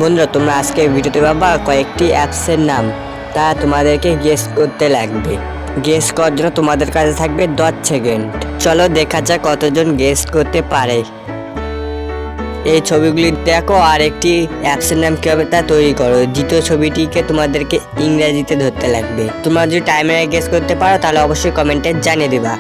বন্ধুরা তোমরা আজকে ভিডিওতে পাবা কয়েকটি অ্যাপসের নাম, তা তোমাদেরকে গেস করতে লাগবে। গেস করার জন্য তোমাদের কাছে থাকবে 10 সেকেন্ড। চলো দেখা যাক কতজন গেস করতে পারে। এই ছবিগুলি দেখো আর একটি অ্যাপসের নাম কীভাবে তা তৈরি করো। দ্বিতীয় ছবিটিকে তোমাদেরকে ইংরেজিতে ধরতে লাগবে। তোমরা যদি টাইমে গেস করতে পারো তাহলে অবশ্যই কমেন্টে জানিয়ে দিবা।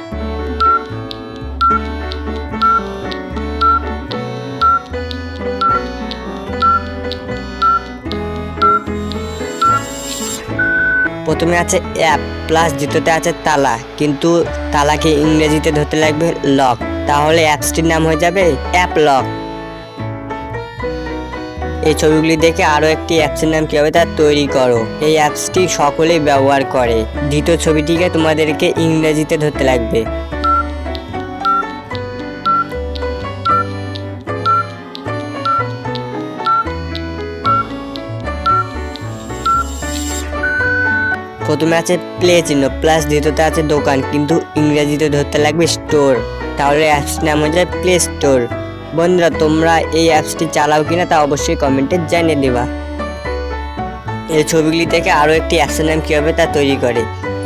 প্রথমে আছে অ্যাপ প্লাস দ্বিতীয়তে আছে তালা, কিন্তু তালাকে ইংরেজিতে ধরতে লাগবে লক, তাহলে অ্যাপসটির নাম হয়ে যাবে অ্যাপ লক। এই ছবিগুলি দেখে আরও একটি অ্যাপসের নাম কীভাবে তা তৈরি করো। এই অ্যাপসটি সকলেই ব্যবহার করে। দ্বিতীয় ছবিটিকে তোমাদেরকে ইংরেজিতে ধরতে লাগবে। প্রথমে আছে প্লে চিহ্ন প্লাস দ্বিতীয়তে আছে দোকান, কিন্তু ইংরেজিতে ধরতে লাগবে স্টোর, তাহলে অ্যাপসটির নাম হয়ে যায় প্লে স্টোর। বন্ধুরা তোমরা এই অ্যাপসটি চালাও কিনা তা অবশ্যই কমেন্টে জানিয়ে দেবা। এই ছবিগুলি থেকে আরও একটি অ্যাপসের নাম কীভাবে তা তৈরি করে।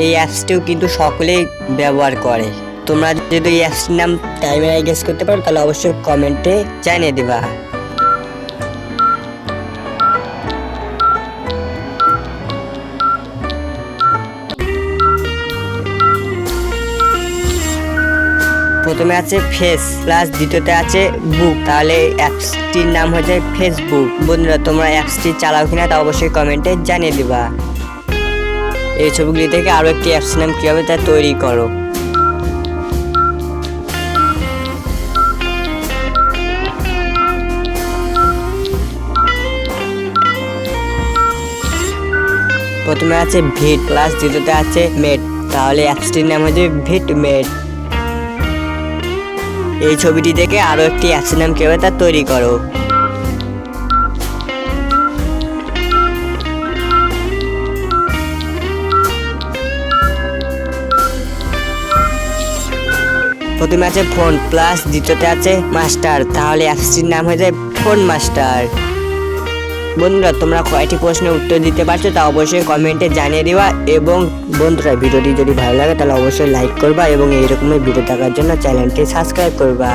এই অ্যাপসটিও কিন্তু সকলেই ব্যবহার করে। তোমরা যদি এই অ্যাপসটির নাম টাইমে গেস করতে পারো তাহলে অবশ্যই কমেন্টে জানিয়ে দেবা। প্রথমে আছে ফেস প্লাস দ্বিতীয়তে আছে বুক, তাহলে অ্যাপসটির নাম হয়ে যায় ফেসবুক। বন্ধুরা তোমরা অ্যাপসটি চালাও কিনা তা অবশ্যই কমেন্টে জানিয়ে দিবা। এই ছবিগুলি থেকে আরও একটি অ্যাপসের নাম কীভাবে তা তৈরি করো। প্রথমে আছে ভিট প্লাস দ্বিতীয়তে আছে মেট, তাহলে অ্যাপসটির নাম হয়ে যাবে ভিট মেট। এই ছবিটি থেকে আরও একটি অ্যাপসের নাম কীভাবে তা তৈরি করো। প্রথমে আছে ফোন প্লাস দ্বিতীয়তে আছে মাস্টার, তাহলে অ্যাপসটির নাম হয়ে যায় ফোন মাস্টার। বন্ধুরা তোমরা কয়টি প্রশ্নের উত্তর দিতে পারছো তা অবশ্যই কমেন্টে জানিয়ে দিবা। এবং বন্ধুরা ভিডিওটি যদি ভালো লাগে তাহলে অবশ্যই লাইক করবা এবং এইরকমের ভিডিও দেখার জন্য চ্যানেলটি সাবস্ক্রাইব করবা।